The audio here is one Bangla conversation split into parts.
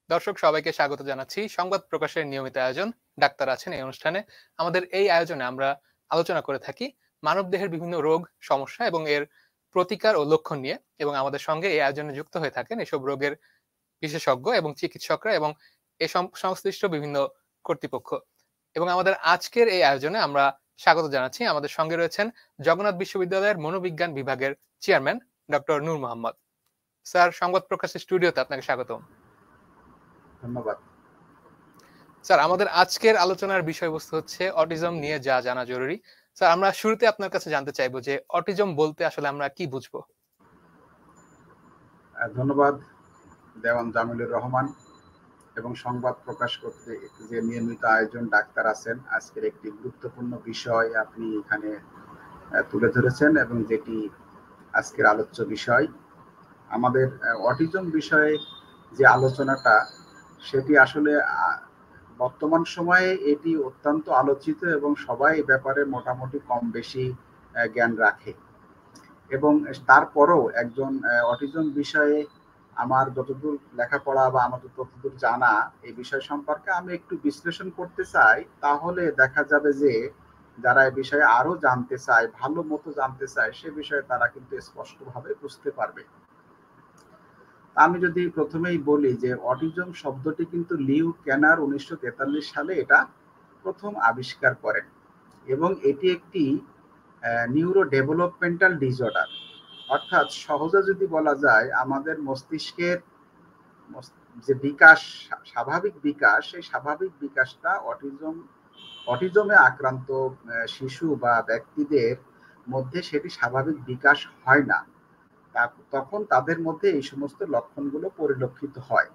দর্শক সবাইকে স্বাগত জানাচ্ছি সংবাদ প্রকাশের নিয়মিত আয়োজন ডাক্তার আছেন এই অনুষ্ঠানে। আমাদের এই আয়োজনে আমরা আলোচনা করে থাকি মানবদেহের বিভিন্ন রোগ, সমস্যা এবং এর প্রতিকার ও লক্ষণ নিয়ে। এবং আমাদের সঙ্গে এই আয়োজনে যুক্ত হয়ে থাকেন এসব রোগের বিশেষজ্ঞ এবং চিকিৎসকরা এবং সংশ্লিষ্ট বিভিন্ন কর্তৃপক্ষ। এবং আমাদের আজকের এই আয়োজনে আমরা স্বাগত জানাচ্ছি, আমাদের সঙ্গে রয়েছেন জগন্নাথ বিশ্ববিদ্যালয়ের মনোবিজ্ঞান বিভাগের চেয়ারম্যান ডক্টর নূর মোহাম্মদ। স্যার, সংবাদ প্রকাশের স্টুডিওতে আপনাকে স্বাগতম। ধন্যবাদ স্যার, আমাদের আজকের আলোচনার বিষয়বস্তু হচ্ছে অটিজম নিয়ে যা জানা জরুরি। স্যার, আমরা শুরুতে আপনার কাছে জানতে চাইবো যে অটিজম বলতে আসলে আমরা কি বুঝবো? ধন্যবাদ দেওয়ান জামিলুর রহমান এবং সংবাদ প্রকাশ করতে যে নিয়মিত আয়োজন ডাক্তার আছেন, আজকের একটি গুরুত্বপূর্ণ বিষয় আপনি এখানে তুলে ধরেছেন এবং যেটি আজকের আলোচ্য বিষয়। আমাদের অটিজম বিষয়ে যে আলোচনাটা, সেটি আসলে বর্তমান সময়ে এটি অত্যন্ত আলোচিত এবং সবাই এই ব্যাপারে মোটামুটি কম বেশি জ্ঞান রাখে। এবং তারপরও একজন অটিজম বিষয়ে আমার যতদূর লেখাপড়া বা আমার যতদূর জানা এই বিষয় সম্পর্কে আমি একটু বিশ্লেষণ করতে চাই, তাহলে দেখা যাবে যে যারা এই বিষয়ে আরো জানতে চায়, ভালো মতো জানতে চায়, সে বিষয়ে তারা কিন্তু স্পষ্টভাবে বুঝতে পারবে। আমি যদি প্রথমেই বলি যে অটিজম শব্দটি কিন্তু লিউ কেনার 1943 সালে এটা প্রথম আবিষ্কার করেন এবং এটি একটি নিউরো ডেভেলপমেন্টাল ডিসঅর্ডার, অর্থাৎ সহজে যদি বলা যায় আমাদের মস্তিষ্কের যে বিকাশ, স্বাভাবিক বিকাশ, সেই স্বাভাবিক বিকাশটা অটিজমে আক্রান্ত শিশু বা ব্যক্তিদের মধ্যে সেটি স্বাভাবিক বিকাশ হয় না। তখন তাদের মধ্যে এই সমস্ত লক্ষণগুলো পরিলক্ষিত হয়।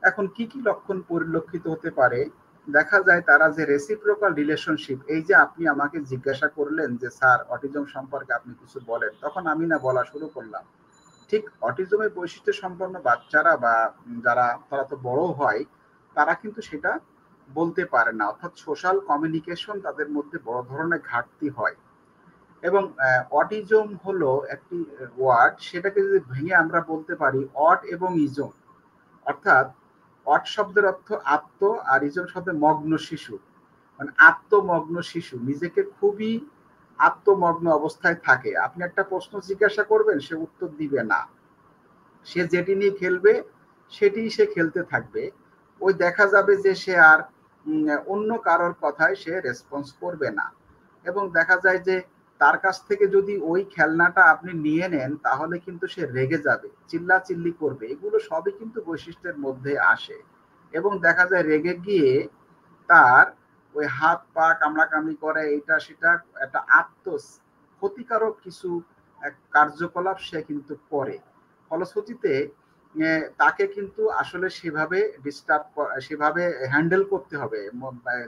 এখন কি কি লক্ষণ পরিলক্ষিত হতে পারে? দেখা যায় তারা যে রেসিপ্রোকাল রিলেশনশিপ, এই যে আপনি আমাকে জিজ্ঞাসা করলেন যে স্যার অটিজম সম্পর্কে আপনি কিছু বলেন, তখন আমি না বলা শুরু করলাম। ঠিক অটিজমের বৈশিষ্ট্য সম্পন্ন বাচ্চারা বা যারা তারা তো বড় হয়, তারা কিন্তু সেটা বলতে পারে না, অর্থাৎ সোশ্যাল কমিউনিকেশন তাদের মধ্যে বড় ধরনের ঘাটতি হয়। এবং অটিজম হলো একটি ওয়ার্ড, সেটাকে যদি ভেঙে আমরা বলতে পারি অট এবং ইজম, অর্থাৎ অট শব্দের অর্থ আত্ম আর ইজম শব্দের মগ্ন শিশু, মানে আত্মমগ্ন শিশু, নিজেকে খুবই আত্মমগ্ন অবস্থায় থাকে। আপনি একটা প্রশ্ন জিজ্ঞাসা করবেন, সে উত্তর দিবে না, সে যেটি নিয়ে খেলবে সেটি সে খেলতে থাকবে। ওই দেখা যাবে যে সে আর অন্য কারোর কথায় সে রেসপন্স করবে না। এবং দেখা যায় যে তার কাছ থেকে যদি ওই খেলনাটা আপনি নিয়ে নেন, তাহলে কিন্তু সে রেগে যাবে, চিল্লাচিল্লি করবে। এগুলো সবই কিন্তু বৈশিষ্ট্যের মধ্যে আসে। এবং দেখা যায় রেগে গিয়ে তার ওই হাত পা কামড়াকামড়ি করে, এটা সেটা একটা ক্ষতিকারক কিছু কার্যকলাপ সে কিন্তু করে। ফলশ্রুতিতে তাকে কিন্তু আসলে সেভাবে সেভাবে হ্যান্ডেল করতে হবে।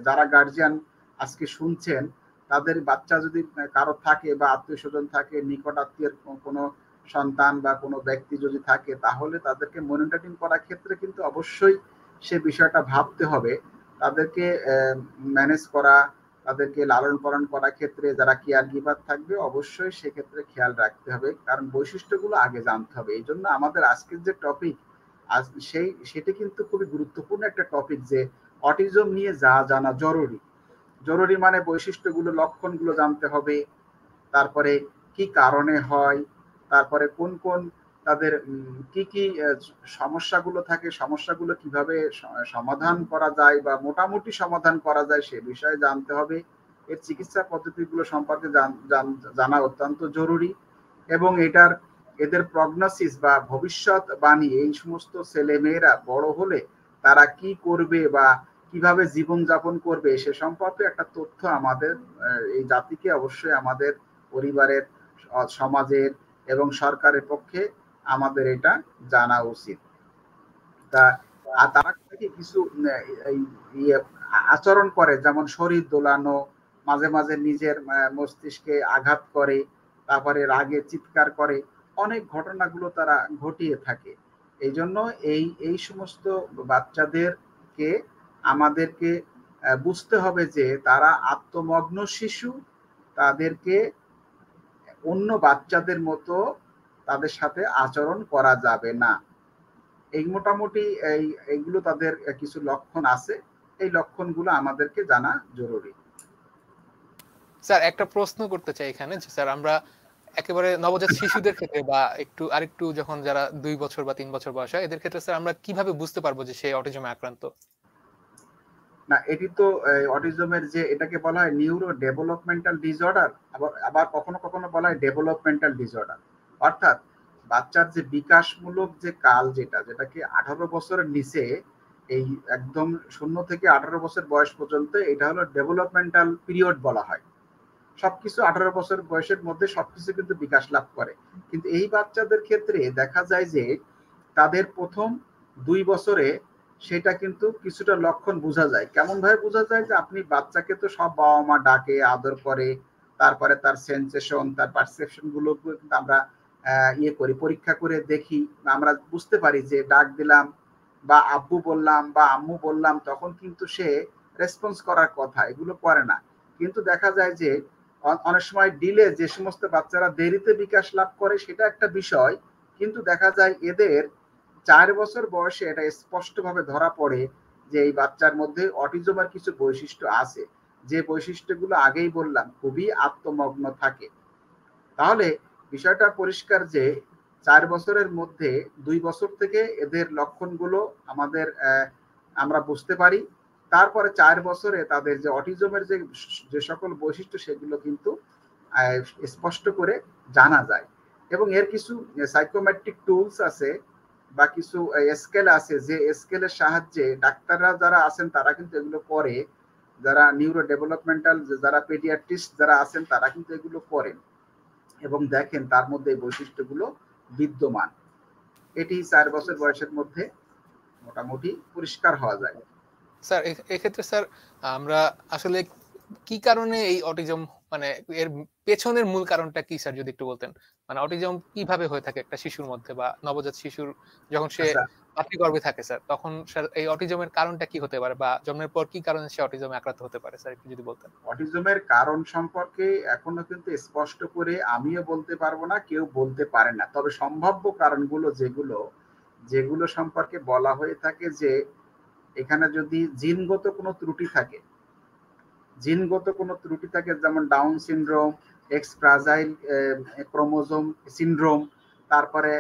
যারা গার্জিয়ান আজকে শুনছেন, তাদের বাচ্চা যদি কারো থাকে বা আত্মীয় স্বজন থাকে, নিকট আত্মীয়ের কোনো সন্তান বা কোনো ব্যক্তি যদি থাকে, তাহলে তাদেরকে মনিটরিং করার ক্ষেত্রে কিন্তু অবশ্যই সে বিষয়টা ভাবতে হবে। তাদেরকে ম্যানেজ করা, তাদেরকে লালন পালন করার ক্ষেত্রে যারা কেয়ার গিভার থাকবে, অবশ্যই সেক্ষেত্রে খেয়াল রাখতে হবে, কারণ বৈশিষ্ট্যগুলো আগে জানতে হবে। এই জন্য আমাদের আজকের যে টপিক, সেটি কিন্তু খুবই গুরুত্বপূর্ণ একটা টপিক, যে অটিজম নিয়ে যা জানা জরুরি। জরুরি মানে বৈশিষ্ট্যগুলো, লক্ষণগুলো জানতে হবে, তারপরে কি কারণে হয়, তারপরে কোন কোন তাদের কি কি সমস্যাগুলো থাকে, সমস্যাগুলো কিভাবে সমাধান করা যায় বা মোটামুটি সমাধান করা যায় সে বিষয়ে জানতে হবে। এর চিকিৎসা পদ্ধতিগুলো সম্পর্কে জানা অত্যন্ত জরুরি। এবং এদের প্রগনোসিস বা ভবিষ্যৎবাণী, এই সমস্ত ছেলে মেয়েরা বড় হলে তারা কি করবে বা কিভাবে জীবন যাপন করবে, সে সম্পর্কে একটা তথ্য আমাদের এই জাতিকে, অবশ্যই আমাদের পরিবারের, সমাজের এবং সরকারের পক্ষে আমাদের এটা জানা উচিত। আর তারা কিছু আচরণ করে, যেমন শরীর দোলানো, মাঝে মাঝে নিজের মস্তিষ্কে আঘাত করে, তারপরে রাগে চিৎকার করে, অনেক ঘটনাগুলো তারা ঘটিয়ে থাকে। এই জন্য এই সমস্ত বাচ্চাদেরকে আমাদেরকে বুঝতে হবে যে তারা আত্মমগ্ন শিশু, তাদেরকে অন্য বাচ্চাদের মতো তাদের সাথে আচরণ করা যাবে না। এই মোটামুটি এইগুলো তাদের কিছু লক্ষণ আছে, এই লক্ষণগুলো আমাদেরকে জানা জরুরি। স্যার একটা প্রশ্ন করতে চাই এখানে যে স্যার আমরা একেবারে নবজাত শিশুদের ক্ষেত্রে বা আরেকটু যখন যারা 2 বছর বা 3 বছর বয়স হয় এদের ক্ষেত্রে স্যার আমরা কিভাবে বুঝতে পারবো যে সে অটিজমে আক্রান্ত? না, এটি তো অটিজমের যে এটাকে বলা হয় নিউরো ডেভেলপমেন্টাল ডিসঅর্ডার, আবার আবার কখনো কখনো বলা হয় ডেভেলপমেন্টাল ডিসঅর্ডার। অর্থাৎ বাচ্চার যে বিকাশমূলক যে কাল যেটাকে 18 বছরের নিচে, এই একদম 0 থেকে 18 বছর বয়স পর্যন্ত এটা হলো ডেভেলপমেন্টাল পিরিয়ড বলা হয়। সবকিছু 18 বছর বয়সের মধ্যে সবকিছু কিন্তু বিকাশ লাভ করে। কিন্তু এই বাচ্চাদের ক্ষেত্রে দেখা যায় যে তাদের প্রথম 2 বছরে সেটা কিন্তু কিছুটা লক্ষণ বোঝা যায়। কেমন ভাবে বোঝা যায়? যে আপনি বাচ্চাকে তো সব বাবা মা ডাকে, আদর করে, তারপরে তার সেন্সেশন, তার পারসেপশন গুলো কিন্তু আমরা ইয়ে করি, পরীক্ষা করে দেখি, আমরা বুঝতে পারি যে ডাক দিলাম বা আব্বু বললাম বা আম্মু বললাম তখন কিন্তু সে রেসপন্স করার কথা, এগুলো করে না। কিন্তু দেখা যায় যে অনেক সময় ডিলে, যে সমস্ত বাচ্চারা দেরিতে বিকাশ লাভ করে সেটা একটা বিষয়, কিন্তু দেখা যায় এদের 4 বছর বয়সে এটা স্পষ্টভাবে ধরা পড়ে যে এই বাচ্চার মধ্যে অটিজমের কিছু বৈশিষ্ট্য আছে, যে বৈশিষ্ট্যগুলো আগেই বললাম খুবই আত্মমগ্ন থাকে। তাহলে বিষয়টা পরিষ্কার যে 4 বছরের মধ্যে 2 বছর থেকে এদের লক্ষণগুলো আমাদের আমরা বুঝতে পারি। তারপরে 4 বছরে তাদের যে অটিজমের যে সকল বৈশিষ্ট্য সেগুলো কিন্তু স্পষ্ট করে জানা যায়। এবং এর কিছু সাইকোমেট্রিক টুলস আছে বা কিছু স্কেল আছে, যে স্কেলের সাহায্যে ডাক্তাররা যারা আছেন তারা কিন্তু এগুলো করে, যারা নিউরো ডেভেলপমেন্টাল যারা পেডিয়াট্রিস্ট যারা আছেন তারা কিন্তু এগুলো করেন এবং দেখেন তার মধ্যে এই বৈশিষ্ট্যগুলো বিদ্যমান। এটি 4 বছর বয়সের মধ্যে মোটামুটি পরিষ্কার হওয়া যায়। স্যার এক্ষেত্রে স্যার আমরা আসলে কি কারণে এই অটিজম মানে এর পেছনের মূল কারণটা কি স্যার যদি একটু বলতেন? মানে অটিজম কিভাবে হয়ে থাকে একটা শিশুর মধ্যে বা নবজাত শিশুর যখন সে আচ্ছা, মাতৃগর্ভে থাকে স্যার তখন স্যার এই অটিজমের কারণটা কি হতে পারে বা জন্মের পর কি কারণে সে অটিজমে আক্রান্ত হতে পারে স্যার একটু যদি বলতেন? অটিজমের কারণ সম্পর্কে এখনো কিন্তু স্পষ্ট করে আমিও বলতে পারবো না, কেউ বলতে পারে না। তবে সম্ভাব্য কারণগুলো যেগুলো যেগুলো সম্পর্কে বলা হয়ে থাকে যে এখানে যদি জিনগত কোনো ত্রুটি থাকে, যেমন down syndrome, x fragile chromosome syndrome, তারপরে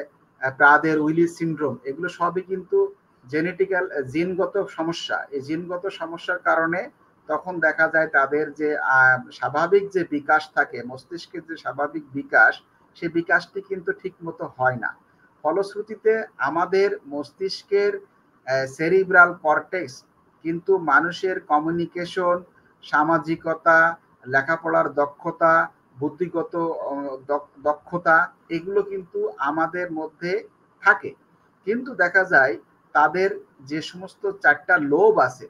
প্রাদের উইলিস সিনড্রোম, এগুলো সবই কিন্তু জেনেটিক্যাল জিনগত সমস্যা। এই জিনগত সমস্যার কারণে তখন দেখা যায় তাদের যে স্বাভাবিক যে বিকাশ থাকে, মস্তিষ্কের যে স্বাভাবিক বিকাশ, সেই বিকাশটি কিন্তু ঠিক মতো হয় না। ফলশ্রুতিতে আমাদের মস্তিষ্কের সেরিব্রাল কর্টেক্স কিন্তু মানুষের কমিউনিকেশন, সামাজিকতা, লেখাপড়ার দক্ষতা, বুদ্ধিগত দক্ষতা, এগুলো কিন্তু আমাদের মধ্যে থাকে। কিন্তু দেখা যায় তাদের যে সমস্ত 4টা লোব আছে,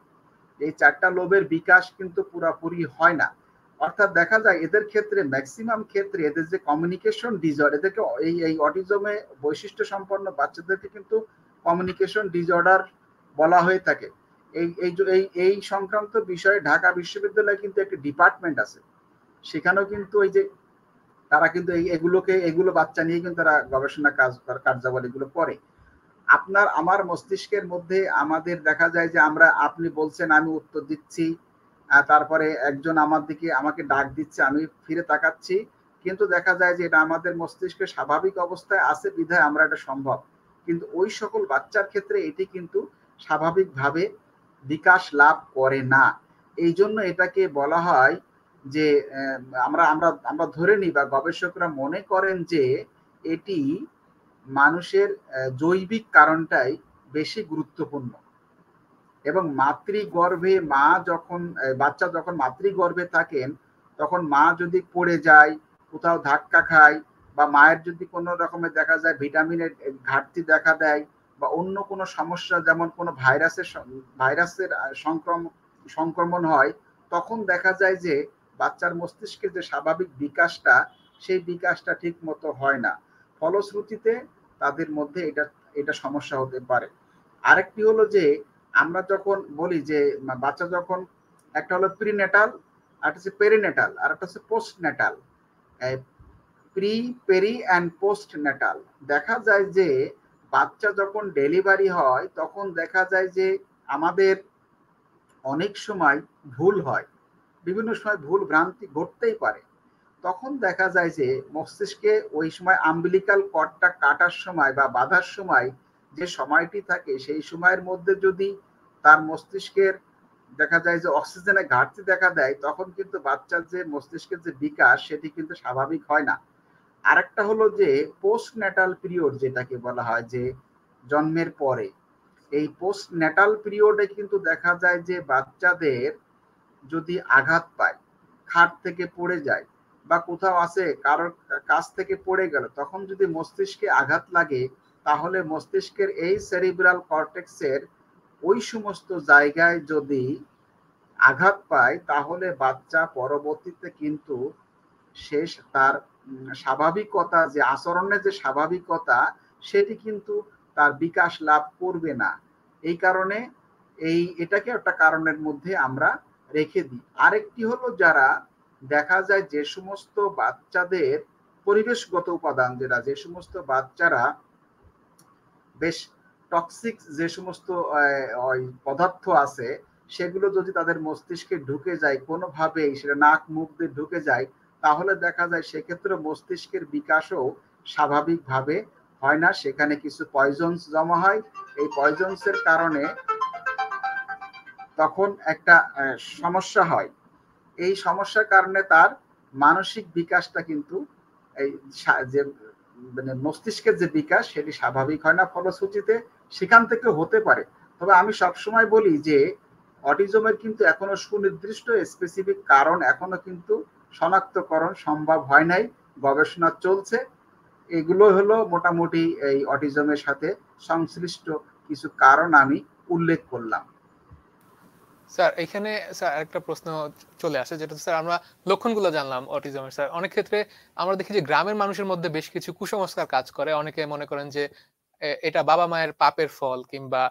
এই 4টা লোবের বিকাশ কিন্তু পুরাপুরি হয় না। অর্থাৎ দেখা যায় এদের ক্ষেত্রে ম্যাক্সিমাম ক্ষেত্রে এদের যে কমিউনিকেশন ডিসঅর্ডার, এদেরকে এই অটিজমে বৈশিষ্ট্য সম্পন্ন বাচ্চাদেরকে কিন্তু কমিউনিকেশন ডিসঅর্ডার বলা হয়ে থাকে। এই সংক্রান্ত বিষয়ে ঢাকা বিশ্ববিদ্যালয়ে কিন্তু একটি ডিপার্টমেন্ট আছে। সেখানেও কিন্তু ওই যে তারা কিন্তু এগুলো বাচ্চা নিয়ে কিন্তু তারা গবেষণা কার্যাবলীগুলো করে। আপনার আমার মস্তিষ্কের মধ্যে আমাদের দেখা যায় যে আপনি বলছেন আমি উত্তর দিচ্ছি, তারপরে একজন আমার দিকে আমাকে ডাক দিচ্ছে, আমি ফিরে তাকাচ্ছি, কিন্তু দেখা যায় যে এটা আমাদের মস্তিষ্কের স্বাভাবিক অবস্থায় আছে বিধায় আমরা এটা সম্ভব। কিন্তু ওই সকল বাচ্চার ক্ষেত্রে এটি কিন্তু স্বাভাবিকভাবে বিকাশ লাভ করে না। এই জন্য এটাকে বলা হয় যে আমরা আমরা আমরা ধরে নিই বা গবেষকরা মনে করেন যে এটি মানুষের জৈবিক কারণটাই বেশি গুরুত্বপূর্ণ। এবং মাতৃগর্ভে বাচ্চা যখন মাতৃগর্ভে থাকেন তখন মা যদি পড়ে যায়, কোথাও ধাক্কা খায়, বা মায়ের যদি কোনো রকমের দেখা যায় ভিটামিনের ঘাটতি দেখা দেয়, বা অন্য কোনো সমস্যা যেমন কোনো ভাইরাসের সংক্রমণ হয়, তখন দেখা যায় যে বাচ্চার মস্তিষ্কের যে স্বাভাবিক বিকাশটা, সেই বিকাশটা ঠিক মতো হয় না। ফলশ্রুতিতে তাদের মধ্যে এটা এটা সমস্যা হতে পারে। আরেকটি হলো যে আমরা যখন বলি যে বাচ্চা যখন, একটা হলো প্রিনেটাল, আর একটা হচ্ছে পেরিনেটাল, আর একটা হচ্ছে postnatal. Pre, peri and postnatal. দেখা যায় যে বাচ্চা যখন ডেলিভারি হয় তখন দেখা যায় যে আমাদের অনেক সময় ভুল হয়, বিভিন্ন সময় ভুল ভ্রান্তি ঘটতেই পারে। তখন দেখা যায় যে মস্তিষ্কে ওই সময় আম্বিলিকাল কর্ডটা কাটার সময় বা বাঁধার সময় যে সময়টি থাকে, সেই সময়ের মধ্যে যদি তার মস্তিষ্কের দেখা যায় যে অক্সিজেনের ঘাটতি দেখা দেয়, তখন কিন্তু বাচ্চার যে মস্তিষ্কের যে বিকাশ সেটি কিন্তু স্বাভাবিক হয় না। আরেকটা হলো যে পোস্ট ন্যাটাল পিরিয়ড যেটাকে বলা হয়, যে জন্মের পরে, এই পোস্ট ন্যাটাল পিরিয়ডে কিন্তু দেখা যায় যে বাচ্চাদের যদি আঘাত পায়, খাট থেকে পড়ে যায় বা কোথাও আছে কারোর কাছ থেকে পড়ে গেল, তখন যদি মস্তিষ্কে আঘাত লাগে, তাহলে মস্তিষ্কের এই সেরিব্রাল কর্টেক্সের ওই সমস্ত জায়গায় যদি আঘাত পায়, তাহলে বাচ্চা পরবর্তীতে কিন্তু সে তার স্বাভাবিকতা, যে আচরণের যে স্বাভাবিকতা, সেটি কিন্তু তার বিকাশ লাভ করবে না। এই কারণে এটাকে একটা কারণের মধ্যে আমরা রেখে দিই। আরেকটি হলো যারা দেখা যায় যে সমস্ত বাচ্চাদের পরিবেশগত উপাদান, যে সমস্ত বাচ্চারা বেশ টক্সিক যে সমস্ত ওই পদার্থ আছে, সেগুলো যদি তাদের মস্তিষ্কে ঢুকে যায় কোনোভাবেই, সেটা নাক মুখ দিয়ে ঢুকে যায়, তাহলে দেখা যায় সেক্ষেত্রে মস্তিষ্কের বিকাশও স্বাভাবিকভাবে হয় না। সেখানে কিছু পয়জনস জমা হয়। এই পয়জনসের কারণে তখন একটা সমস্যা হয়। এই সমস্যার কারণে তার মানসিক বিকাশটা কিন্তু এই যে মানে মস্তিষ্কের যে বিকাশ সেটি স্বাভাবিক হয় না, ফলশ্রুতিতে সেখান থেকে হতে পারে। তবে আমি সবসময় বলি যে অটিজমের কিন্তু এখনো সুনির্দিষ্ট স্পেসিফিক কারণ এখনো কিন্তু শনাক্তকরণ সম্ভব হয় নাই, গবেষণা চলছে। এগুলো হলো মোটামুটি এই অটিজমের সাথে সংশ্লিষ্ট কিছু কারণ আমি উল্লেখ করলাম। স্যার এখানে স্যার আরেকটা প্রশ্ন চলে আসে, যেটা স্যার আমরা লক্ষণগুলো জানলাম অটিজমের। স্যার অনেক ক্ষেত্রে আমরা দেখি যে গ্রামের মানুষের মধ্যে বেশ কিছু কুসংস্কার কাজ করে। অনেকে মনে করেন যে এটা বাবা মায়ের পাপের ফল, কিংবা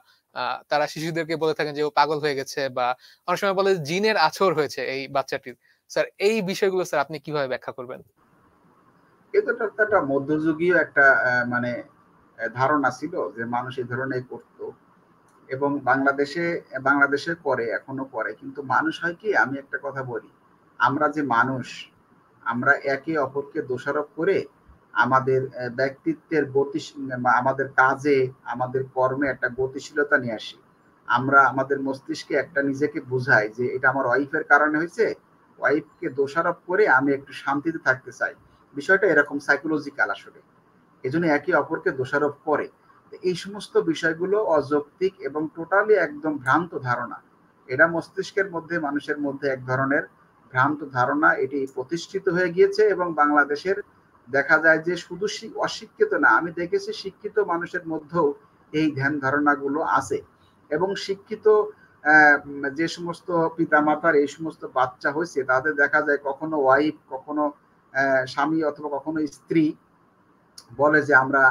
তারা শিশুদেরকে বলে থাকেন যে ও পাগল হয়ে গেছে, বা অনেক সময় বলে জিনের আছর হয়েছে এই বাচ্চাটির। স্যার এই বিষয়গুলো স্যার আপনি কিভাবে ব্যাখ্যা করবেন? এটা তো একটা মধ্যযুগীয় একটা মানে ধারণা ছিল যে মানুষ এই ধরনের করতো, এবং বাংলাদেশে করে, এখনো করে। কিন্তু মানুষ হয় কি, আমি একটা কথা বলি, আমরা যে মানুষ, আমরা একে অপরকে দোষারোপ করে আমাদের ব্যক্তিত্বের আমাদের কাজে, আমাদের কর্মে একটা গতিশীলতা নিয়ে আসি। আমরা আমাদের মস্তিষ্কে একটা নিজেকে বুঝাই যে এটা আমার ওয়াইফের কারণে হয়েছে, ওয়াইফকে দোষারোপ করে আমি একটু শান্তিতে থাকতে চাই। বিষয়টা এরকম সাইকোলজিক্যাল আসলে। এজন্য একে অপরকে দোষারোপ করে। এই সমস্ত বিষয়গুলো অযৌক্তিক এবং টোটালি একদম ভ্রান্ত ধারণা। এটা মস্তিষ্কের মধ্যে, মানুষের মধ্যে এক ধরনের ভ্রান্ত ধারণা, এটি প্রতিষ্ঠিত হয়ে গিয়েছে। এবং বাংলাদেশের দেখা যায় যে শুধু অশিক্ষিত না, আমি দেখেছি শিক্ষিত মানুষের মধ্যেও এই ধ্যান ধারণাগুলো আছে। এবং শিক্ষিত যে সমস্ত পিতামাতার এই সমস্ত বাচ্চা হয়েছে, তাদের দেখা যায় কখনো ওয়াইফ, কখনো স্বামী, অথবা কখনো স্ত্রী বলে যে আমরা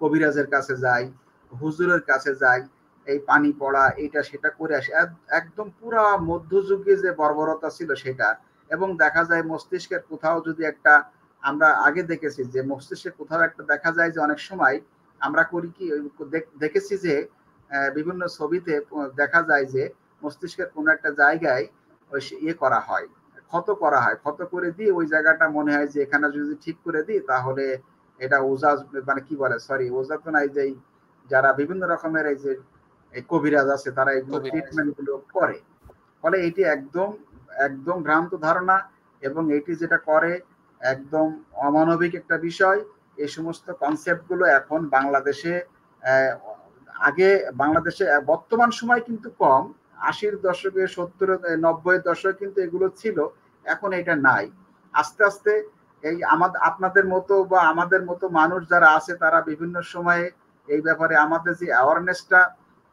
কবিরাজের কাছে যাই, হুজুরের কাছে যাই, এই পানি পড়া, এটা সেটা করে আসি। একদম পুরা মধ্যযুগে যে বর্বরতা ছিল সেটা। এবং দেখা যায় মস্তিষ্কের কোথাও যদি একটা, আমরা আগে দেখেছি যে মস্তিষ্কের কোথাও একটা দেখা যায় যে অনেক সময় আমরা করি কি, দেখেছি যে বিভিন্ন ছবিতে দেখা যায় যে মস্তিষ্কের কোনো একটা জায়গায় ওই ইয়ে করা হয়, ক্ষত করা হয়, ক্ষত করে দিয়ে ওই জায়গাটা মনে হয় যে এখানে যদি ঠিক করে দিই তাহলে এটা ওজা, মানে কি বলে, সরি ওজা তো নাই, যে যারা বিভিন্ন রকমের এই যে এই কবিরাজ আছে, তারা এগুলো কবিরাজ। ট্রিটমেন্ট গুলো করে। ফলে এটি একদম একদম ভ্রান্ত ধারণা। এবং এটি যেটা করে একদম অমানবিক একটা বিষয়। এই সমস্ত কনসেপ্ট গুলো এখন বাংলাদেশে আহ, আগে বাংলাদেশে বর্তমান সময় কিন্তু কম, 80-র দশকে, 70-90-এর দশকে কিন্তু এগুলো ছিল, এখন এটা নাই। আস্তে আস্তে এই আপনাদের মতো বা আমাদের মতো মানুষ যারা আছে, তারা বিভিন্ন সময়ে এই ব্যাপারে আমাদের যে অ্যাওয়ারনেসটা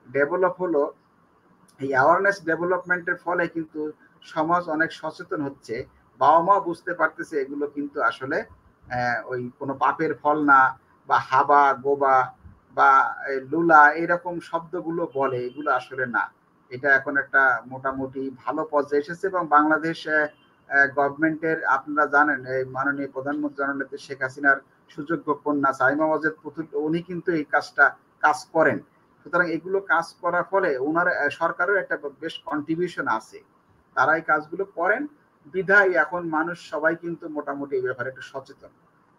ডেভেলপ হলো, এই অ্যাওয়ারনেস ডেভেলপমেন্টের ফলে কিন্তু সমাজ অনেক সচেতন হচ্ছে। বাবা মা বুঝতে পারতেছে এগুলো কিন্তু আসলে ওই কোনো পাপের ফল না, বা হাবা গোবা বা লুলা এরকম শব্দগুলো বলে, এগুলো আসলে না। এটা এখন একটা মোটামুটি ভালো পর্যায়ে এসেছে। এবং বাংলাদেশ গভর্নমেন্টের, আপনারা জানেন, এই মাননীয় প্রধানমন্ত্রী জননেত্রী শেখ হাসিনার সুযোগ্য কন্যা সাইমা ওয়াজেদ পুতুল, উনি কিন্তু এই কাজটা কাজ করেন। সুতরাং এগুলো কাজ করার ফলে ওনার সরকারের একটা বেশ কন্ট্রিবিউশন আছে, তারা এই কাজগুলো করেন বিধায় এখন মানুষ সবাই কিন্তু মোটামুটি এই ব্যাপারে একটু সচেতন।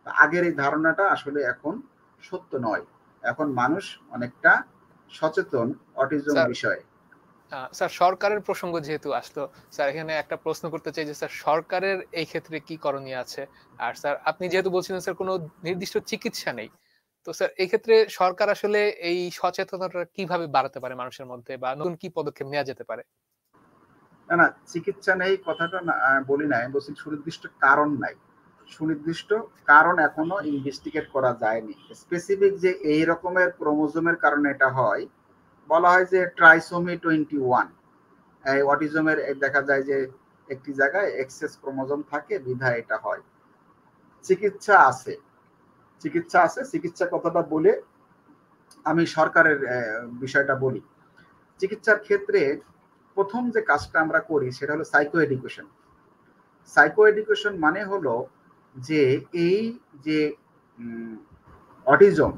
আগের এই ধারণাটা আসলে এখন সত্য নয়, এখন মানুষ অনেকটা সচেতন অটিজম স্যার, বিষয়ে। স্যার সরকারের প্রসঙ্গ যেহেতু আসলো, স্যার এখানে একটা প্রশ্ন করতে চাই যে স্যার সরকারের এই ক্ষেত্রে কি করণীয় আছে? আর স্যার আপনি যেহেতু বলছিলেন স্যার কোনো নির্দিষ্ট চিকিৎসা নেই। তো স্যার এই ক্ষেত্রে সরকার আসলে এই সচেতনতা কিভাবে বাড়াতে পারে মানুষের মধ্যে বা নতুন কি পদক্ষেপ নেওয়া যেতে পারে? না, না, চিকিৎসা নেই কথাটা না বলি নাই, আমি বলছি সুনির্দিষ্ট কারণ নাই। সুনির্দিষ্ট কারণ এখনো ইনভেস্টিগেট করা যায়নি। স্পেসিফিক যে এই রকমের ক্রোমোজোমের কারণে এটা হয়, বলা হয় যে ট্রাইসোমি 21, এই অটিজমের দেখা যায় যে একটি জায়গায় এক্সেস ক্রোমোজোম থাকে বিধায় এটা হয়। চিকিৎসা আছে, চিকিৎসা আছে। চিকিৎসা কথাটা বলে আমি সরকারের বিষয়টা বলি। চিকিৎসার ক্ষেত্রে প্রথম যে কাজটা আমরা করি সেটা হলো সাইকো এডুকেশন। সাইকো এডুকেশন মানে হলো যে এই যে অটিজম,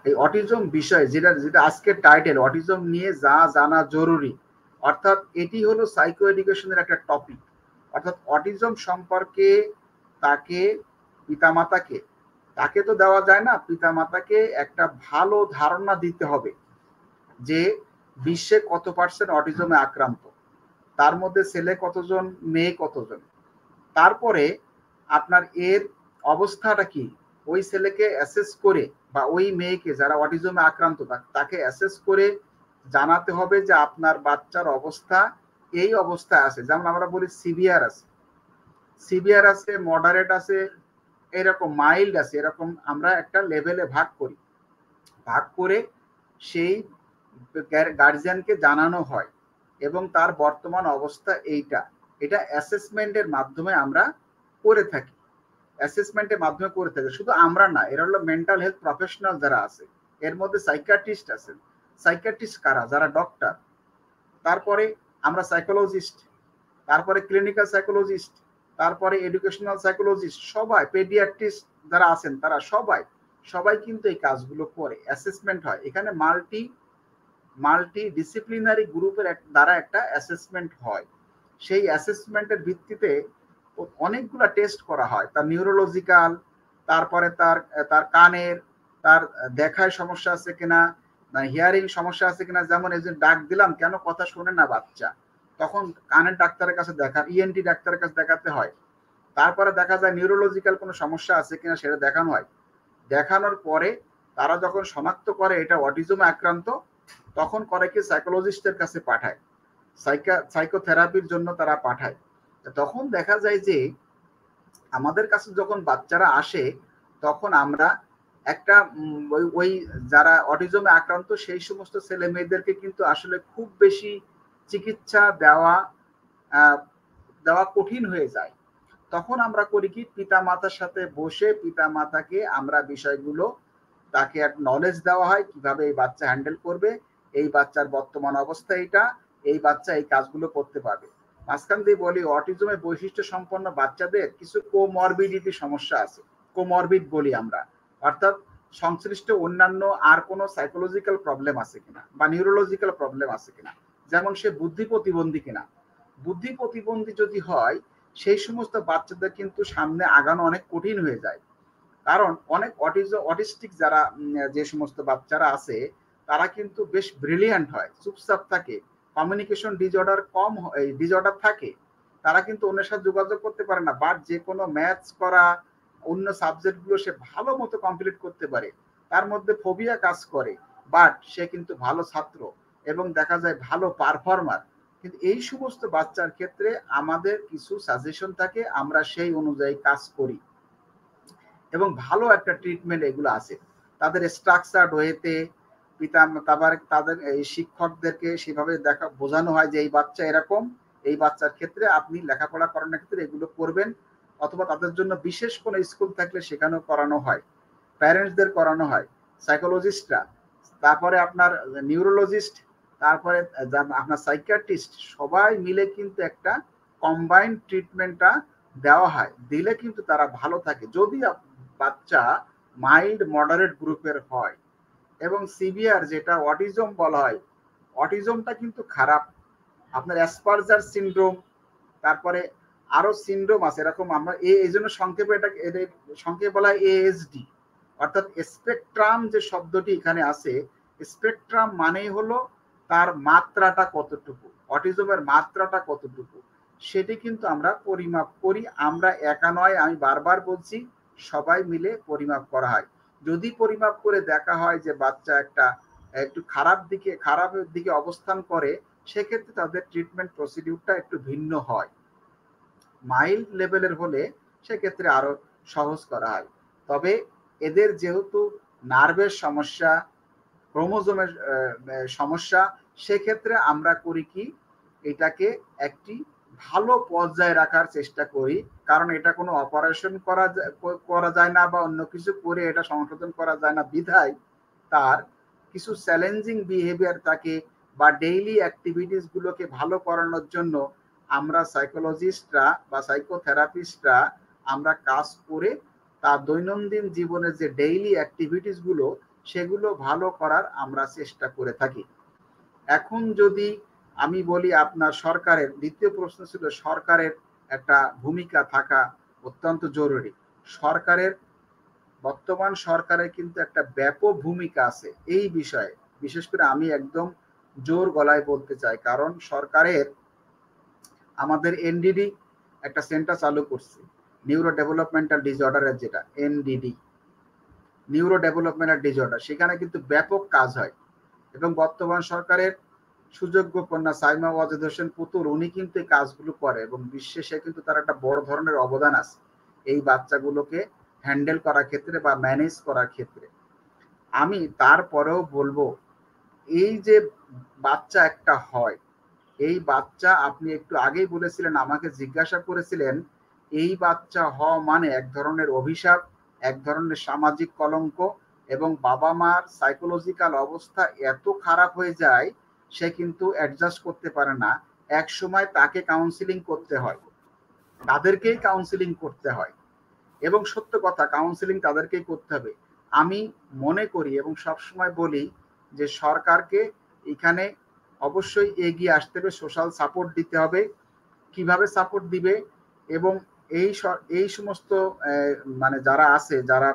এই অটিজম বিষয় যেটা যেটা আজকের টাইটেল অটিজম নিয়ে যা জানা জরুরি, অর্থাৎ এটি হলো সাইকো এডুকেশনের একটা টপিক। অর্থাৎ অটিজম সম্পর্কে তাকে পিতামাতাকে, তাকে তো দেওয়া যায় না, পিতামাতাকে একটা ভালো ধারণা দিতে হবে যে বিশ্বে কত পার্সেন্ট অটিজমে আক্রান্ত, তার মধ্যে ছেলে কতজন, মেয়ে কতজন, তারপরে আপনার এর অবস্থাটা কি, ওই ছেলেকে অ্যাসেস করে বা ওই মেয়েকে যারা অটিজমে আক্রান্ত তাকে অ্যাসেস করে জানাতে হবে যে আপনার বাচ্চার অবস্থা এই অবস্থায় আছে। যেমন আমরা বলি সিভিয়ার আছে, সিভিয়ার আছে, মডারেট আছে, এরকম মাইল্ড আছে, এরকম আমরা একটা লেভেলে ভাগ করি। ভাগ করে সেই গার্জিয়ানকে জানানো হয় এবং তার বর্তমান অবস্থা এইটা, এটা অ্যাসেসমেন্টের মাধ্যমে আমরা করে থাকি। অ্যাসেসমেন্টের মাধ্যমে করে থাকে শুধু আমরা না, এরা হলো মেন্টাল হেলথ প্রফেশনাল যারা আছে, এর মধ্যে সাইকিয়াট্রিস্ট আছেন। সাইকিয়াট্রিস্ট কারা? যারা ডক্টর। তারপরে আমরা সাইকোলজিস্ট, তারপরে ক্লিনিক্যাল সাইকোলজিস্ট, তারপরে এডুকেশনাল সাইকোলজিস্ট, সবাই পেডিয়াট্রিস্ট যারা আছেন তারা সবাই সবাই কিন্তু এই কাজগুলো করে। অ্যাসেসমেন্ট হয় এখানে, মাল্টি মাল্টি ডিসিপ্লিনারি গ্রুপের দ্বারা একটা অ্যাসেসমেন্ট হয়। সেই অ্যাসেসমেন্টের ভিত্তিতে অনেকগুলা টেস্ট করা হয়, তার নিউরোলজিক্যাল, তারপরে তার তার কানের, তার দেখায় সমস্যা আছে কিনা, হিয়ারিং সমস্যা আছে কিনা। যেমন এই যে ডাক দিলাম কেন কথা শোনে না বাচ্চা, তখন কানের ডাক্তারের কাছে দেখা, ইএনটি ডাক্তারের কাছে দেখাতে হয়। তারপরে দেখা যায় নিউরোলজিক্যাল কোনো সমস্যা আছে কিনা সেটা দেখানো হয়। দেখানোর পরে তারা যখন শনাক্ত করে এটা অটিজমে আক্রান্ত, তখন করে কি সাইকোলজিস্টের কাছে পাঠায়, সাইকোথেরাপির জন্য তারা পাঠায়। তখন দেখা যায় যে আমাদের কাছে যখন বাচ্চারা আসে তখন আমরা একটা ওই যারা অটিজমে আক্রান্ত সেই সমস্ত ছেলে মেয়েদেরকে কিন্তু আসলে খুব বেশি চিকিৎসা দেওয়া দেওয়া কঠিন হয়ে যায়। তখন আমরা করি কি, পিতা মাতার সাথে বসে পিতা মাতাকে আমরা বিষয়গুলো, তাকে এক নলেজ দেওয়া হয় কিভাবে এই বাচ্চা হ্যান্ডেল করবে, এই বাচ্চার বর্তমান অবস্থা এটা, এই বাচ্চা এই কাজগুলো করতে পারবে। মাঝখান দিয়ে বলি অটিজমের বৈশিষ্ট্য সম্পন্ন বাচ্চাদের কিছু কোমরবিডিটি সমস্যা আছে, কোমরবিড বলি আমরা, অর্থাৎ সংশ্লিষ্ট অন্যান্য আর কোনো সাইকোলজিক্যাল প্রবলেম আছে কিনা বা নিউরোলজিক্যাল প্রবলেম আছে কিনা। যেমন সে বুদ্ধি প্রতিবন্ধী কিনা, বুদ্ধি প্রতিবন্ধী যদি হয় সেই সমস্ত বাচ্চাদের কিন্তু সামনে আগানো অনেক কঠিন হয়ে যায়। কারণ অনেক অটিস্টিক যারা যে সমস্ত বাচ্চারা আছে তারা কিন্তু বেশ ব্রিলিয়ান্ট হয়, চুপচাপ থাকে, কমিউনিকেশন ডিসঅর্ডার কম, ডিসঅর্ডার থাকে, তারা কিন্তু অন্যের সাথে যোগাযোগ করতে পারে না, বাট যে কোনো ম্যাথস করা অন্য সাবজেক্টগুলো সে ভালো মতো কমপ্লিট করতে পারে। তার মধ্যে ফোবিয়া কাজ করে, বাট সে কিন্তু ভালো ছাত্র এবং দেখা যায় ভালো পারফর্মার। কিন্তু এই সমস্ত বাচ্চার ক্ষেত্রে আমাদের কিছু সাজেশন থাকে, আমরা সেই অনুযায়ী কাজ করি এবং ভালো একটা ট্রিটমেন্ট এগুলো আছে। তাদের স্ট্রাকচার্ড ওয়েতে পিতা তাদের এই শিক্ষকদেরকে সেভাবে দেখা বোঝানো হয় যে এই বাচ্চা এরকম, এই বাচ্চার ক্ষেত্রে আপনি লেখাপড়া করানোর ক্ষেত্রে এগুলো করবেন, অথবা তাদের জন্য বিশেষ কোনো স্কুল থাকলে সেখানেও করানো হয়, প্যারেন্টসদের করানো হয়, সাইকোলজিস্টরা, তারপরে আপনার নিউরোলজিস্ট, তারপরে আপনার সাইকিয়াট্রিস্ট, সবাই মিলে কিন্তু একটা কম্বাইন্ড ট্রিটমেন্টটা দেওয়া হয়। দিলে কিন্তু তারা ভালো থাকে যদি বাচ্চা মাইল্ড মডারেট গ্রুপের হয়। এবং সিভিয়ার যেটা অটিজম বলা হয়, অটিজমটা কিন্তু খারাপ। আপনার অ্যাসপারজার সিনড্রোম, তারপরে আরো সিনড্রোম আছে এরকম, আমরা এই জন্য সংক্ষেপে এটা সংক্ষেপে বলা হয় এএসডি। অর্থাৎ স্পেকট্রাম যে শব্দটি এখানে আছে, স্পেকট্রাম মানেই হলো তার মাত্রাটা কতটুকু, অটিজমের মাত্রাটা কতটুকু, সেটি কিন্তু আমরা পরিমাপ করি। আমরা একা নয়, আমি বারবার বলছি, সবাই মিলে পরিমাপ করা হয়। যদি পরিমাপ করে দেখা হয় যে বাচ্চা একটু খারাপের দিকে অবস্থান করে, সেক্ষেত্রে তাদের ট্রিটমেন্ট প্রসিডিউরটা একটু ভিন্ন হয়। মাইল্ড লেভেলের হলে সেক্ষেত্রে আরো সহজ করা হয়। তবে এদের যেহেতু নার্ভের সমস্যা, ক্রোমোজোমের সমস্যা, সেক্ষেত্রে আমরা করি কি, এটাকে একটি ভালো পর্যায়ে রাখার চেষ্টা করি। কারণ এটা কোনো অপারেশন করা যায় না বা অন্য কিছু করে এটা সংশোধন করা যায় না, বিধায় তার কিছু চ্যালেঞ্জিং বিহেভিয়ার থাকে বা ডেইলি অ্যাক্টিভিটিস গুলোকে ভালো করানোর জন্য আমরা সাইকোলজিস্টরা বা সাইকোথেরাপিস্টরা আমরা কাজ করে তার দৈনন্দিন জীবনের যে ডেইলি অ্যাক্টিভিটিস গুলো, সেগুলো ভালো করার আমরা চেষ্টা করে থাকি। এখন যদি আমি বলি, আপনার সরকারের দ্বিতীয় প্রশ্ন ছিল সরকারের একটা ভূমিকা থাকা অত্যন্ত জরুরি। বর্তমান সরকারের কিন্তু একটা ব্যাপক ভূমিকা আছে এই বিষয়ে। বিশেষ করে আমি একদম জোর গলায় বলতে চাই, কারণ সরকারের আমাদের এনডিডি একটা সেন্টার চালু করছে, নিউরো ডেভেলপমেন্টাল ডিসঅর্ডারের, যেটা এনডিডি, নিউরো ডেভেলপমেন্টাল ডিসঅর্ডার, সেখানে কিন্তু ব্যাপক কাজ হয়। এবং বর্তমান সরকারের সুযোগ্য কন্যা সাইমা ওয়াজেদ হোসেন পুতুল, উনি কিন্তু এই কাজগুলো করে এবং বিশ্বে সে কিন্তু তার একটা বড় ধরনের অবদান আছে এই বাচ্চাগুলোকে হ্যান্ডেল করার ক্ষেত্রে বা ম্যানেজ করার ক্ষেত্রে। আমি তারপরেও বলবো, এই যে বাচ্চা একটা হয়, এই বাচ্চা, আপনি একটু আগেই বলেছিলেন, আমাকে জিজ্ঞাসা করেছিলেন, এই বাচ্চা হওয়া মানে এক ধরনের অভিশাপ, এক ধরনের সামাজিক কলঙ্ক, এবং বাবা মার সাইকোলজিক্যাল অবস্থা এত খারাপ হয়ে যায়, সে কিন্তু অ্যাডজাস্ট করতে পারে না। এক সময় তাকে কাউন্সিলিং করতে হয়, তাদেরকেই কাউন্সিলিং করতে হয়, এবং সত্য কথা, কাউন্সিলিং তাদেরকেই করতে হবে। আমি মনে করি এবং সবসময় বলি যে সরকারকে এখানে অবশ্যই এগিয়ে আসতে হবে, সোশ্যাল সাপোর্ট দিতে হবে। কিভাবে সাপোর্ট দিবে, এবং এই সমস্ত মানে যারা আছে, যারা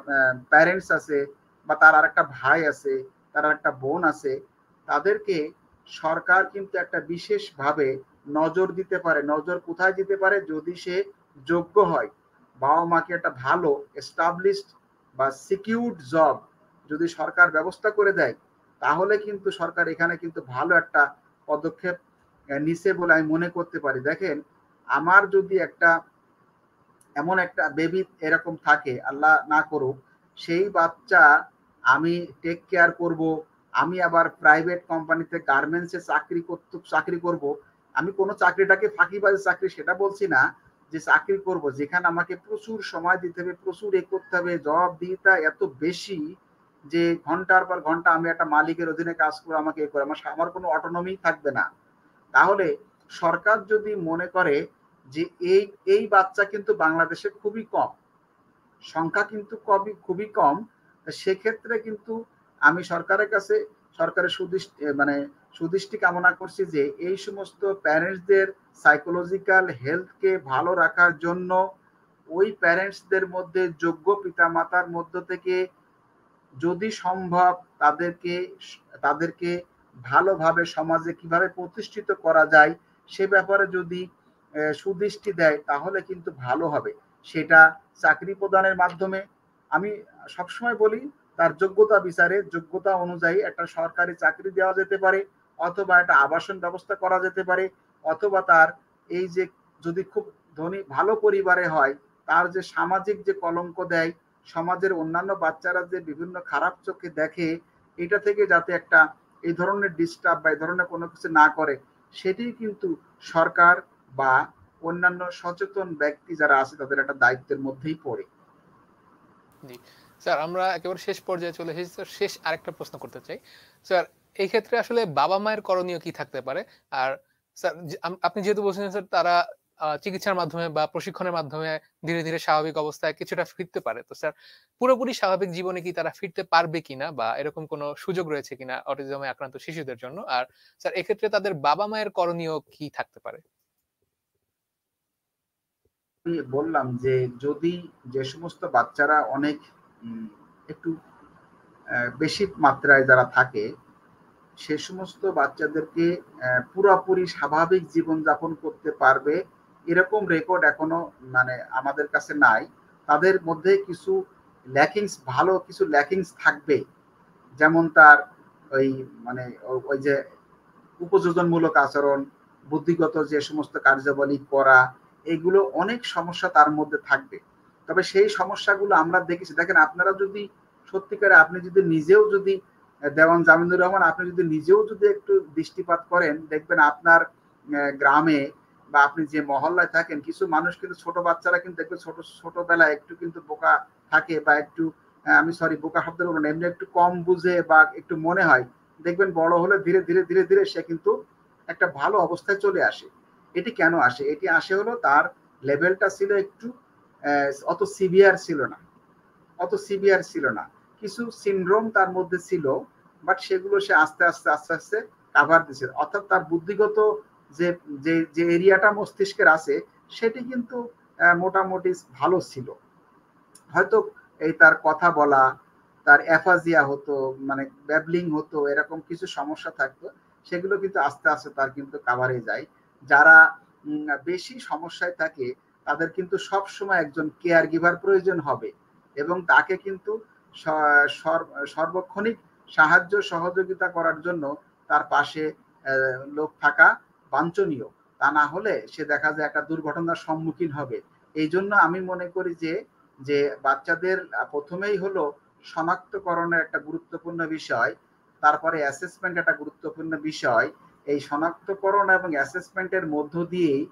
প্যারেন্টস আছে, বা তার আর একটা ভাই আছে, তার একটা বোন আছে, তাদেরকে সরকার কিন্তু একটা বিশেষভাবে নজর দিতে পারে। নজর কোথায় দিতে পারে, যদি সে যোগ্য হয়, বাবা মাকে একটা ভালো এস্টাবলিশড বা সিকিউরড জব যদি সরকার ব্যবস্থা করে দেয়, তাহলে কিন্তু সরকার এখানে কিন্তু ভালো একটা পদক্ষেপ নিছে বলে আমি মনে করতে পারি। দেখেন, আমার যদি এমন একটা বেবি এরকম থাকে, আল্লাহ না করুক, সেই বাচ্চা আমি টেক কেয়ার করব, আমি আবার প্রাইভেট কোম্পানিতে গার্মেন্টসে চাকরি করব। আমি কোনো চাকরিটাকে ফাঁকিবাজি চাকরি সেটা বলছি না, যে চাকরি করব যেখানে আমাকে প্রচুর সময় দিতে হবে, প্রচুর করতে হবে, জবাবদিহিতা এত বেশি যে ঘন্টার পর ঘন্টা আমি একটা মালিকের অধীনে কাজ করে আমাকে করে আমার কোনো অটোনমি থাকবে না। তাহলে সরকার যদি মনে করে যে এই বাচ্চা কিন্তু বাংলাদেশে খুবই কম, সংখ্যা কিন্তু খুবই কম, সেক্ষেত্রে কিন্তু আমি সরকারের সুদৃষ্টি কামনা করছি যে এই সমস্ত প্যারেন্টসদের সাইকোলজিক্যাল হেলথকে ভালো রাখার জন্য ওই প্যারেন্টসদের মধ্যে যোগ্য পিতামাতার মধ্য থেকে যদি সম্ভব তাদেরকে ভালোভাবে সমাজে কিভাবে প্রতিষ্ঠিত করা যায় সে ব্যাপারে যদি সুদৃষ্টি দেয়, তাহলে কিন্তু ভালো হবে। সেটা চাকরি প্রদানের মাধ্যমে, আমি সবসময় বলি, তার যোগ্যতা বিচারে, যোগ্যতা অনুযায়ী একটা সরকারি চাকরি দেওয়া যেতে পারে, অথবা একটা আবাসন ব্যবস্থা করা যেতে পারে, অথবা তার এই যে যদি খুব ধনী ভালো পরিবারে হয়, তার যে সামাজিক যে কলঙ্ক দেয়, সমাজের অন্যান্য বাচ্চারা যে বিভিন্ন খারাপ চোখে দেখে, এটা থেকে যাতে একটা এই ধরনের ডিস্টার্ব বা এই ধরনের কোনো কিছু না করে, সেটি কিন্তু সরকার বা অন্যান্য সচেতন ব্যক্তি যারা আছে তাদের একটা দায়িত্বের মধ্যেই পড়ে। জি স্যার, আমরা একেবারে শেষ পর্যায়ে চলে এসেছি। স্যার, শেষ আরেকটা প্রশ্ন করতে চাই। স্যার, এই ক্ষেত্রে আসলে বাবা মায়ের করণীয় কি থাকতে পারে? আর স্যার, আপনি যেহেতু বলছেন স্যার তারা চিকিৎসার মাধ্যমে বা প্রশিক্ষণের মাধ্যমে ধীরে, ধীরে স্বাভাবিক অবস্থায় কিছুটা ফিরতে পারে। তো স্যার পুরোপুরি স্বাভাবিক জীবনে কি তারা ফিরতে পারবে কিনা বা এরকম কোনো সুযোগ রয়েছে কিনা অটিজমে আক্রান্ত শিশুদের জন্য? আর স্যার এক্ষেত্রে তাদের বাবা-মায়ের করণীয় কি থাকতে পারে? আমি বললাম যে যদি যে সমস্ত বাচ্চারা অনেক একটু বেশি মাত্রায় যারা থাকে সে সমস্ত বাচ্চাদেরকে পুরাপুরি স্বাভাবিক জীবনযাপন করতে পারবে এরকম রেকর্ড এখনো মানে আমাদের কাছে নাই। তাদের মধ্যে কিছু ভালো কিছু ল্যাকিংস থাকবে। যেমন তার ওই মানে ওই যে উপযোজনমূলক আচরণ, বুদ্ধিগত যে সমস্ত কার্যাবলী করা, এগুলো অনেক সমস্যা তার মধ্যে থাকবে। তবে সেই সমস্যাগুলো আমরা দেখেছি। দেখেন আপনারা যদি সত্যিকারে আপনি যদি নিজেও যদি দেওয়ান জামিনুর রহমান আপনি যদি নিজেও যদি একটু দৃষ্টিপাত করেন দেখবেন আপনার গ্রামে বা আপনি যে মহল্লায় থাকেন কিছু মানুষ কিন্তু ছোট বাচ্চারা কিন্তু দেখবেন ছোটবেলায় একটু কিন্তু বোকা থাকে বা একটু আমি সরি বোকা শব্দ বলবো না এমনি একটু কম বুঝে বা একটু মনে হয় দেখবেন বড় হলে ধীরে ধীরে ধীরে ধীরে সে কিন্তু একটা ভালো অবস্থায় চলে আসে। এটি কেন আসে? এটি আসে হলো তার লেভেলটা ছিল একটু অত সিভিয়ার ছিল না, অত সিভিয়ার ছিল না। কিছু সিনড্রোম তার মধ্যে ছিল, বাট সেগুলো সে আস্তে আস্তে আস্তে আস্তে কাভার দিছে। অর্থাৎ তার বুদ্ধিগত যে যে যে এরিয়াটা মস্তিষ্কের আছে সেটি কিন্তু মোটামুটি ভালো ছিল। হয়তো এই তার কথা বলা, তার অ্যাফাজিয়া হতো, মানে ব্যাবলিং হতো, এরকম কিছু সমস্যা থাকতো। সেগুলো কিন্তু আস্তে আস্তে তার কিন্তু কাভারে যায়। যারা বেশি সমস্যায় থাকে তাদের কিন্তু সব সময় একজন কেয়ার গিভার প্রয়োজন হবে এবং তাকে কিন্তু সর্বক্ষণিক সাহায্য সহযোগিতা করার জন্য তার পাশে লোক থাকা বাঞ্ছনীয়। তা না হলে সে দেখা যায় একটা দুর্ঘটনার সম্মুখীন হবে। এই জন্য আমি মনে করি যে যে বাচ্চাদের প্রথমেই হলো শনাক্তকরণের একটা গুরুত্বপূর্ণ বিষয়, তারপরে অ্যাসেসমেন্ট একটা গুরুত্বপূর্ণ বিষয়। এই শনাক্তকরণ এবং অ্যাসেসমেন্টের মধ্য দিয়েই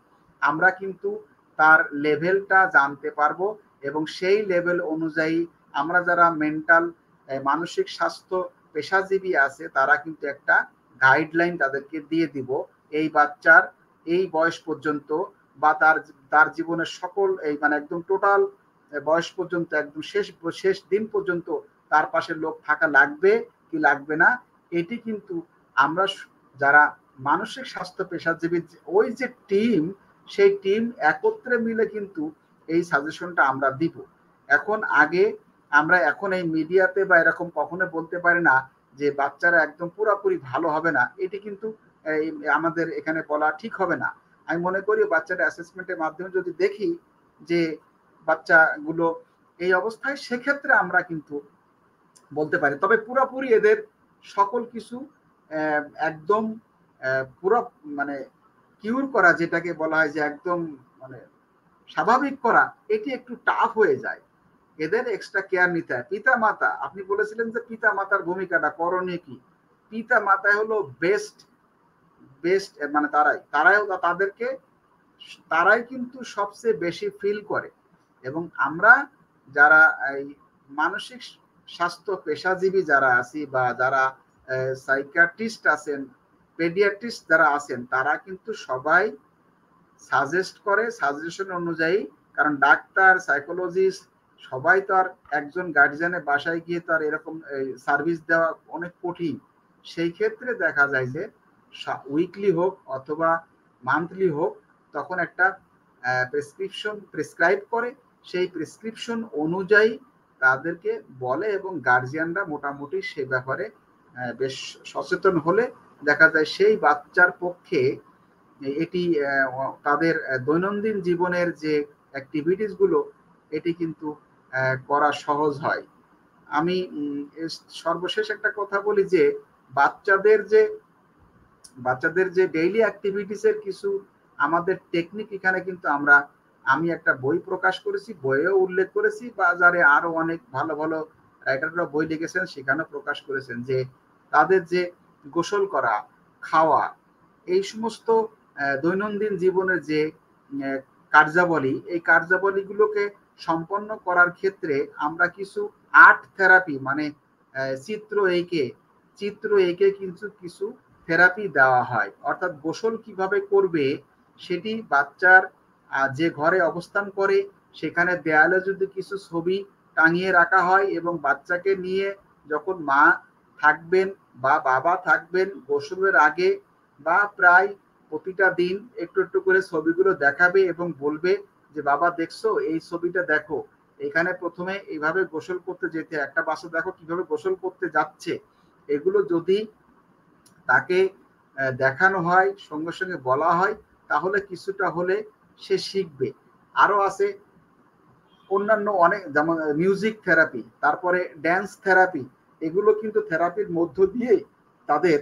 আমরা কিন্তু তার লেভেলটা জানতে পারবো এবং সেই লেভেল অনুযায়ী আমরা যারা মেন্টাল মানসিক স্বাস্থ্য পেশাজীবী আছে তারা কিন্তু একটা গাইডলাইন তাদেরকে দিয়ে দিব এই বাচ্চার এই বয়স পর্যন্ত বা তার তার জীবনের সকল এই মানে একদম টোটাল বয়স পর্যন্ত একদম শেষ দিন পর্যন্ত তার পাশে লোক থাকা লাগবে কি লাগবে না। এটি কিন্তু আমরা যারা মানসিক স্বাস্থ্য পেশাজীবী ওই যে টিম সেই টিম একত্রে মিলে কিন্তু এই সাজেশনটা আমরা দিব। এখন আগে আমরা এখন এই মিডিয়াতে বা এরকম কখনো বলতে পারি না যে বাচ্চারা একদম পুরোপুরি ভালো হবে না, এটি কিন্তু আমাদের এখানে বলা ঠিক হবে না। আমি মনে করি বাচ্চাটা অ্যাসেসমেন্টের মাধ্যমে যদি দেখি যে বাচ্চাগুলো এই অবস্থায় সেক্ষেত্রে আমরা কিন্তু বলতে পারি। তবে পুরোপুরি এদের সকল কিছু একদম পুরো মানে কিউর করা যেটাকে বলা হয় যে একদম মানে স্বাভাবিক করা এটি একটু টাফ হয়ে যায়। এদের এক্সট্রা কেয়ার নিতে হয়। পিতা মাতা আপনি বলেছিলেন যে পিতা মাতার ভূমিকাটা করণীয় কি? পিতা মাতা হলো বেস্ট বেস্ট মানে তারাই তাদেরকে তারাই কিন্তু সবচেয়ে বেশি ফিল করে এবং আমরা যারা এই মানসিক স্বাস্থ্য পেশাজীবী যারা আছি বা যারা সাইকিয়াট্রিস্ট আছেন, পেডিয়াট্রিস্ট যারা আছেন তারা কিন্তু সবাই সাজেস্ট করে সাজেশন অনুযায়ী। কারণ ডাক্তার সাইকোলজিস্ট সবাই তো আর একজন গার্জিয়ানের বাসায় গিয়ে তো আর এরকম সার্ভিস দেওয়া অনেক কঠিন। সেই ক্ষেত্রে দেখা যায় যে উইকলি হোক অথবা মান্থলি হোক তখন একটা প্রেসক্রিপশন প্রেসক্রাইব করে, সেই প্রেসক্রিপশন অনুযায়ী তাদেরকে বলে এবং গার্জিয়ানরা মোটামুটি সে ব্যাপারে বেশ সচেতন হলে দেখা যায় সেই বাচ্চার পক্ষে এটি তাদের দৈনন্দিন জীবনের যে অ্যাক্টিভিটিস গুলো এটি কিন্তু করা সহজ হয়। আমি সর্বশেষ একটা কথা বলি যে বাচ্চাদের যে বাচ্চাদের যে ডেইলি অ্যাক্টিভিটিস এর কিছু আমাদের টেকনিক এখানে কিন্তু আমি একটা বই প্রকাশ করেছি, বইয়েও উল্লেখ করেছি, বাজারে আরো অনেক ভালো ভালো রাইটাররা বই লিখেছেন সেখানেও প্রকাশ করেছেন যে তাদের যে গোসল করা, খাওয়া, এই সমস্ত দৈনন্দিন জীবনের যে কার্যাবলী এই কার্যাবলীগুলোকে সম্পন্ন করার ক্ষেত্রে আমরা কিছু আর্ট থেরাপি মানে চিত্র এঁকে কিন্তু কিছু থেরাপি দেওয়া হয়। অর্থাৎ গোসল কিভাবে করবে সেটি বাচ্চার যে ঘরে অবস্থান করে সেখানে দেয়ালে যদি কিছু ছবি টাঙিয়ে রাখা হয় এবং বাচ্চাকে নিয়ে যখন মা থাকবেন বা বাবা থাকবেন গোসলের আগে বা প্রায় প্রতিটা দিন একটু একটু করে ছবিগুলো দেখাবে এবং বলবে যে বাবা দেখছো এই ছবিটা দেখো, এখানে প্রথমে এইভাবে গোসল করতে যেতে, একটা বাচ্চা দেখো কিভাবে গোসল করতে যাচ্ছে। এগুলো যদি তাকে দেখানো হয়, সঙ্গে সঙ্গে বলা হয়, তাহলে কিছুটা হলে সে শিখবে। আরো আছে অন্যান্য অনেক, যেমন মিউজিক থেরাপি, তারপরে ড্যান্স থেরাপি, এগুলো কিন্তু থেরাপির মধ্য দিয়ে তাদের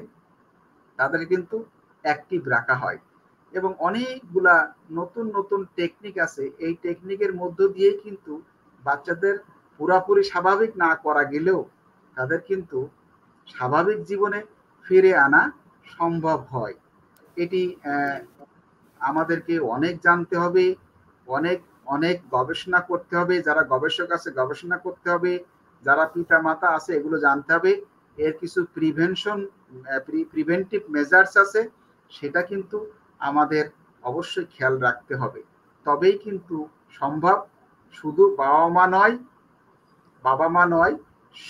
তাদের কিন্তু অ্যাক্টিভ রাখা হয়। এবং অনেকগুলা নতুন নতুন টেকনিক আছে, এই টেকনিকের মধ্য দিয়ে কিন্তু বাচ্চাদের পুরাপুরি স্বাভাবিক না করা গেলেও তাদের কিন্তু স্বাভাবিক জীবনে ফিরে আনা সম্ভব হয়। এটি আমাদেরকে অনেক জানতে হবে, অনেক অনেক গবেষণা করতে হবে, যারা গবেষক আছে গবেষণা করতে হবে, যারা পিতা মাতা আছে এগুলো জানতে হবে। এর কিছু প্রিভেন্টিভ মেজার্স আছে, সেটা কিন্তু আমাদের অবশ্যই খেয়াল রাখতে হবে, তবেই কিন্তু সম্ভব। শুধু বাবা মা নয়,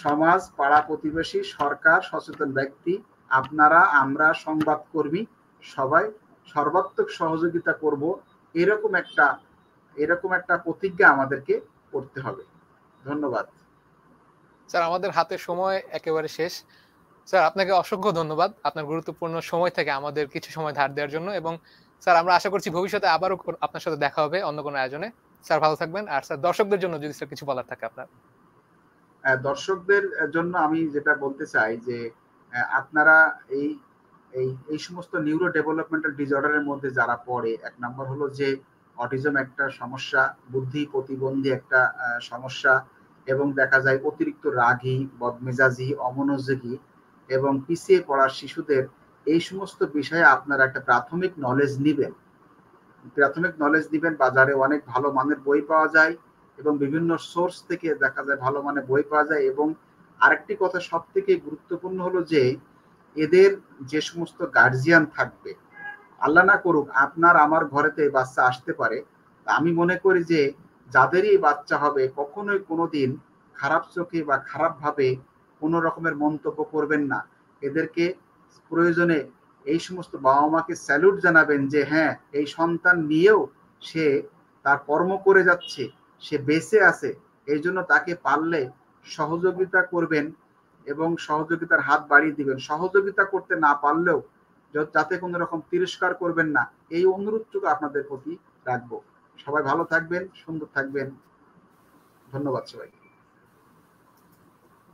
সমাজ, পাড়া প্রতিবেশী, সরকার, সচেতন ব্যক্তি, আপনারা, আমরা, সংবাদকর্মী, সবাই সর্বাত্মক সহযোগিতা করব, এরকম একটা প্রতিজ্ঞা আমাদেরকে করতে হবে। ধন্যবাদ। স্যার, আমাদের হাতে সময় একেবারে শেষ। স্যার, আপনাকে অসংখ্য ধন্যবাদ আপনার গুরুত্বপূর্ণ সময় থেকে আমাদের কিছু সময় ধার দেওয়ার জন্য। এবং স্যার, আমরা আশা করছি ভবিষ্যতে আবারও আপনার সাথে দেখা হবে অন্য কোনো আয়োজনে। স্যার, ভালো থাকবেন। আর স্যার, দর্শকদের জন্য যদি স্যার কিছু বলার থাকে আপনার। দর্শকদের জন্য আমি যেটা বলতে চাই যে আপনারা এই এই এই সমস্ত নিউরো ডেভেলপমেন্টাল ডিসঅর্ডারের মধ্যে যারা পড়ে, এক নম্বর হলো যে অটিজম একটা সমস্যা, বুদ্ধি প্রতিবন্ধী একটা সমস্যা, এবং দেখা যায় অতিরিক্ত রাগী, বদমেজাজি, অমনোযোগী এবং পিছিয়ে পড়া শিশুদের এই সমস্ত বিষয়ে আপনারা একটা প্রাথমিক নলেজ দিবেন। বাজারে অনেক ভালো মানের বই পাওয়া যায় এবং বিভিন্ন সোর্স থেকে দেখা যায় ভালো মানের বই পাওয়া যায়। এবং আরেকটি কথা সব থেকে গুরুত্বপূর্ণ হলো যে এদের যে সমস্ত গার্জিয়ান থাকবে, আল্লাহ না করুক আপনার আমার ঘরেতে বাচ্চা আসতে পারে, আমি মনে করি যে যাদেরই বাচ্চা হবে কখনোই কোনোদিন খারাপ চোখে বা খারাপ ভাবে কোনো রকমের মন্তব্য করবেন না। এদেরকে প্রয়োজনে এই সমস্ত বাবা মাকে স্যালুট জানাবেন যে হ্যাঁ, এই সন্তান নিয়েও সে তার কর্ম করে যাচ্ছে, সে বেঁচে আছে, এই জন্য তাকে পারলে সহযোগিতা করবেন এবং সহযোগিতার হাত বাড়িয়ে দিবেন। সহযোগিতা করতে না পারলেও যাতে কোনো রকম তিরস্কার করবেন না, এই অনুরোধটুকু আপনাদের প্রতি রাখবো। সবাই ভালো থাকবেন, সুন্দর থাকবেন। ধন্যবাদ সবাইকে।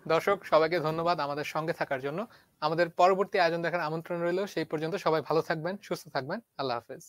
দর্শক সবাইকে ধন্যবাদ আমাদের সঙ্গে থাকার জন্য। আমাদের পরবর্তী আয়োজন দেখার আমন্ত্রণ রইল। সেই পর্যন্ত সবাই ভালো থাকবেন, সুস্থ থাকবেন। আল্লাহ হাফেজ।